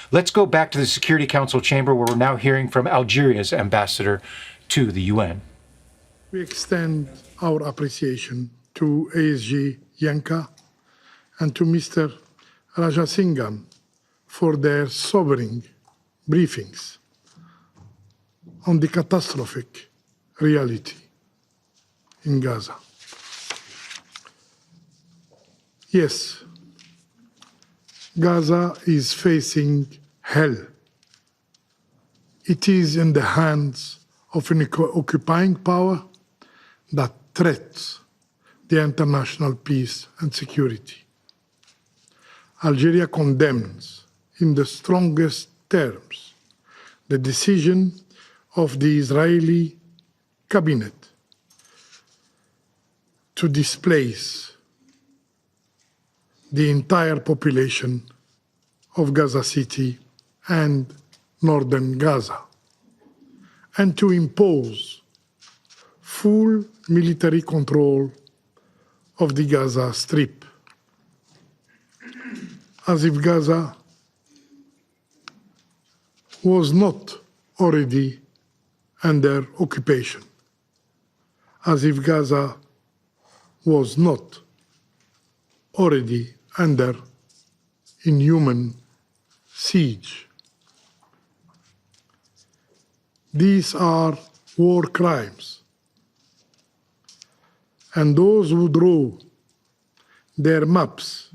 Let's go back to the Security Council chamber, where we're now hearing from Algeria's ambassador to the UN. We extend our appreciation to ASG Yanka and to Mr. Rajasingham for their sobering briefings on the catastrophic reality in Gaza. Yes, Gaza is facing hell. It is in the hands of an occupying power that threats the international peace and security. Algeria condemns in the strongest terms the decision of the Israeli cabinet to displace the entire population of Gaza City and northern Gaza, and to impose full military control of the Gaza Strip, as if Gaza was not already under occupation, as if Gaza was not already under inhuman siege. These are war crimes, and those who draw their maps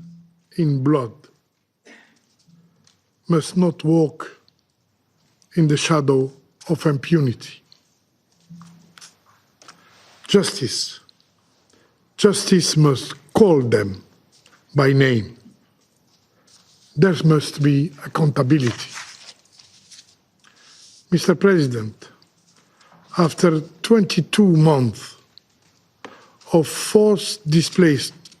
in blood must not walk in the shadow of impunity. Justice must call them by name. There must be accountability. Mr. President, after 22 months of forced displacement,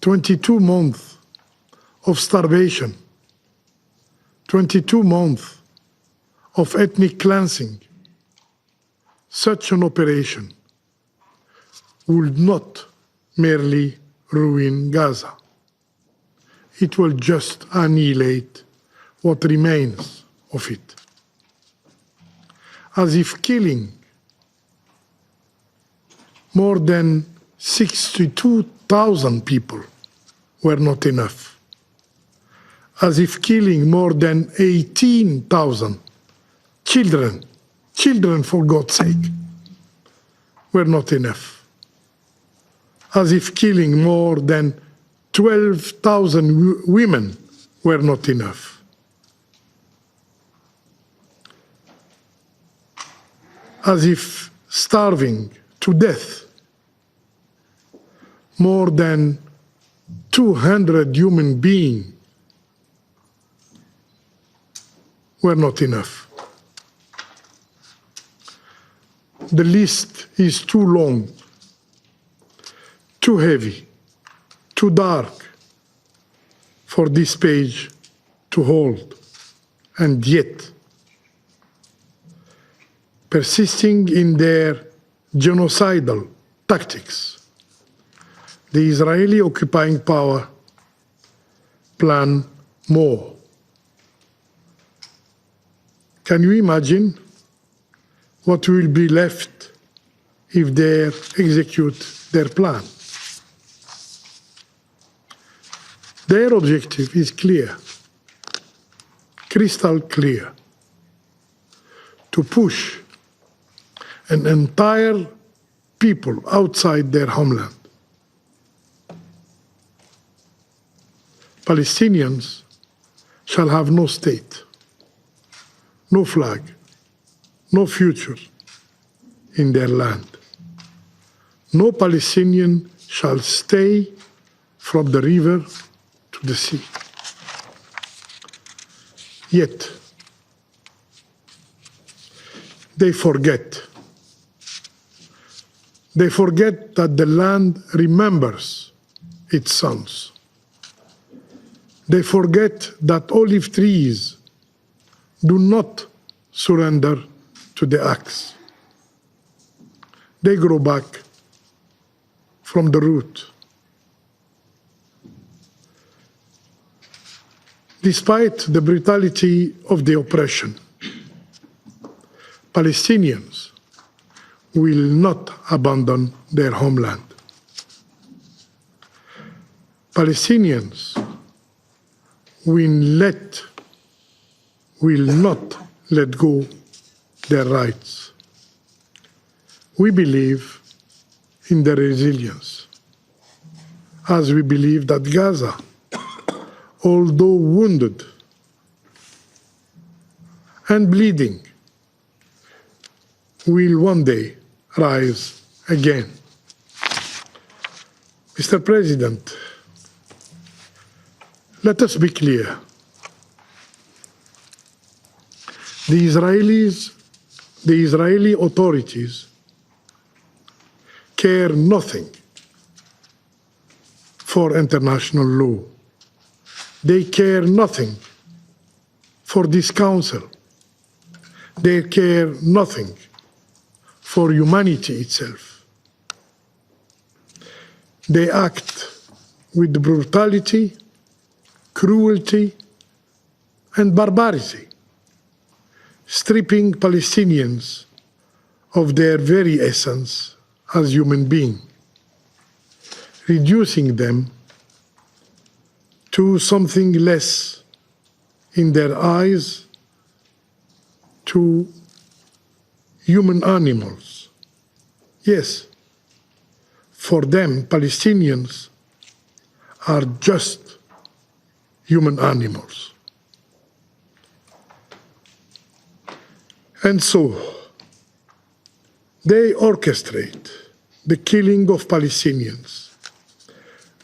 22 months of starvation, 22 months of ethnic cleansing, such an operation would not merely ruin Gaza. It will just annihilate what remains of it. As if killing more than 62,000 people were not enough. As if killing more than 18,000 children for God's sake, were not enough. As if killing more than 12,000 women were not enough. As if starving to death more than 200 human beings were not enough. The list is too long, too heavy, too dark for this page to hold, and yet, persisting in their genocidal tactics, the Israeli occupying power plan more. Can you imagine what will be left if they execute their plan? Their objective is clear, crystal clear: to push an entire people outside their homeland. Palestinians shall have no state, no flag, no future in their land. No Palestinian shall stay from the river to the sea. Yet, they forget. They forget that the land remembers its sons. They forget that olive trees do not surrender to the axe. They grow back from the root. Despite the brutality of the oppression, Palestinians will not abandon their homeland. Palestinians will not let go their rights. We believe in their resilience, as we believe that Gaza, although wounded and bleeding, will one day rise again. Mr. President, let us be clear. The Israeli authorities care nothing for international law. They care nothing for this council. They care nothing for humanity itself. They act with brutality, cruelty, and barbarity, stripping Palestinians of their very essence as human beings, reducing them to something less in their eyes, to human animals. Yes, for them, Palestinians are just human animals. And so, they orchestrate the killing of Palestinians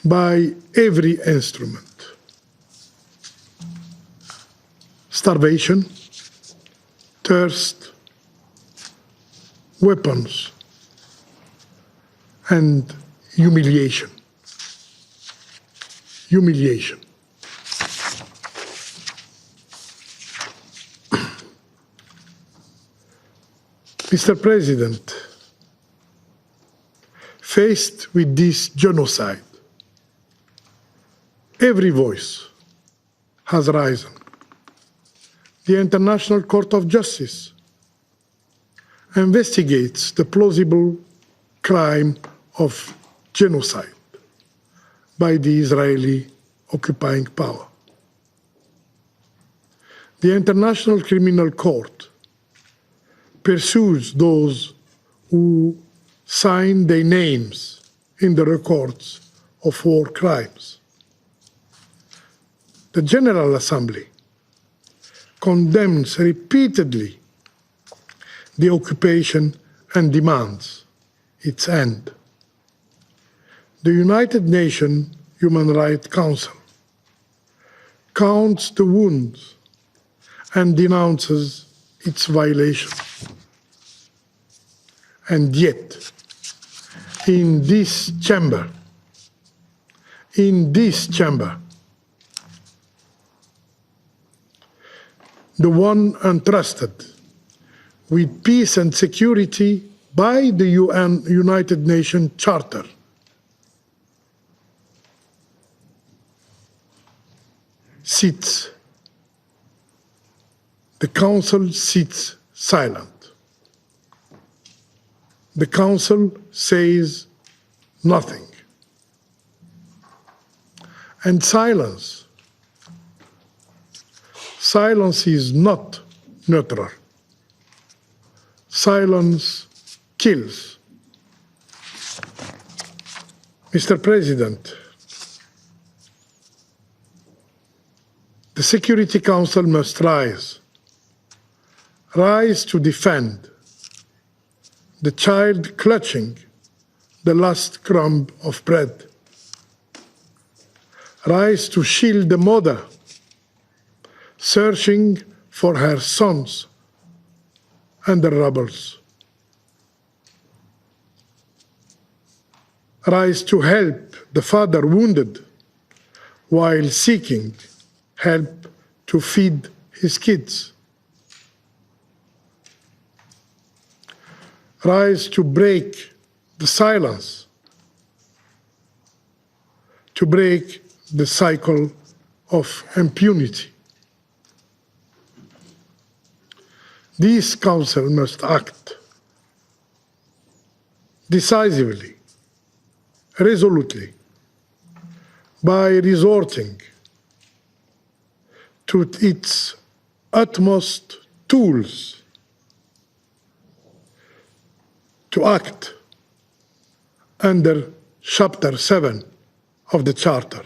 by every instrument. Starvation, thirst, weapons, and humiliation. Humiliation. Mr. President, faced with this genocide, every voice has risen. The International Court of Justice investigates the plausible crime of genocide by the Israeli occupying power. The International Criminal Court pursues those who sign their names in the records of war crimes. The General Assembly condemns repeatedly the occupation and demands its end. The United Nations Human Rights Council counts the wounds and denounces its violation. And yet, in this chamber, the one entrusted with peace and security by the United Nations Charter, sits. The Council sits silent. The Council says nothing. And silence is not neutral. Silence kills. Mr. President, the Security Council must rise to defend the child clutching the last crumb of bread. Rise to shield the mother searching for her sons under rubbles. Rise to help the father wounded while seeking help to feed his kids. Rise to break the silence, to break the cycle of impunity. This Council must act decisively, resolutely, by resorting to its utmost tools to act under Chapter 7 of the Charter.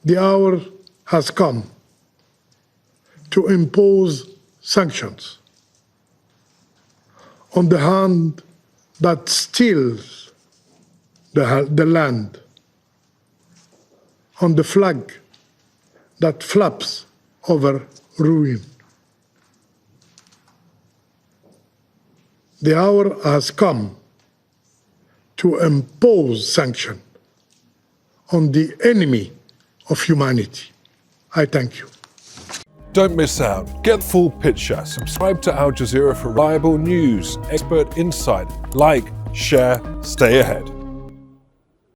The hour has come to impose sanctions on the hand that steals the land, on the flag that flaps over ruin. The hour has come to impose sanction on the enemy of humanity. I thank you. Don't miss out. Get the full picture. Subscribe to Al Jazeera for reliable news, expert insight. Like, share, stay ahead.